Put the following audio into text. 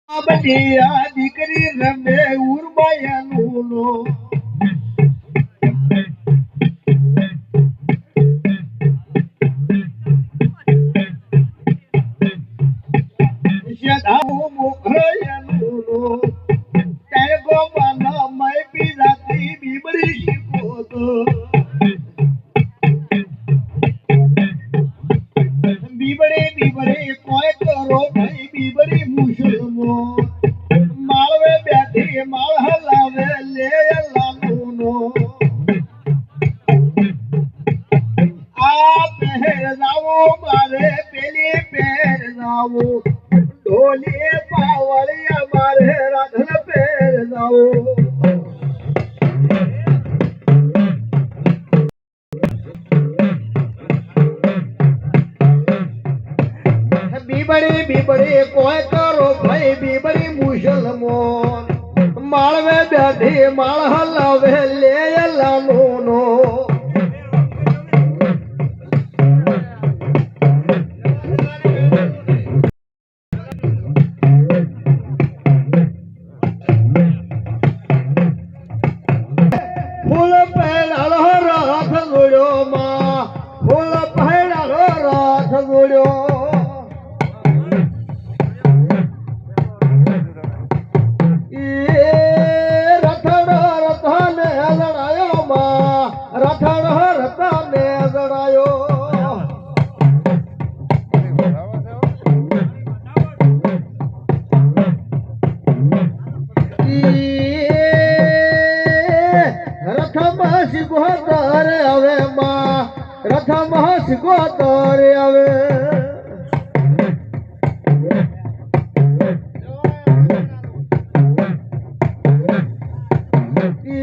બધી આ દીકરી રમે ઉરબાયાનું નો શેધાવું મોખયાનું નો તારે ગોપાના મય પીરાતી બીબડી શીખો તો બીબડી કોઈ કરો ભાઈ બીબડી મુસલમાન માળવે બેઠી માળ હલાવે લે લાલુનો આ પહેર જાવો મારે પેલી પહેર જાવો ઢોલી પાવળિયા મારે રાધન પહેર જાવો બીબડી કોઈ કરો ભાઈ બીબડી મુસલમાન માળવે બેઠી માળ હલાવે લે લાલુનો ફૂલ પહેરાલો રાથ જોડ્યો માં ફૂલ પહેરાલો રાથ જોડ્યો રથને જડાયો રથમાં સિગોતર હવે માં રથમાં સિગોતર હવે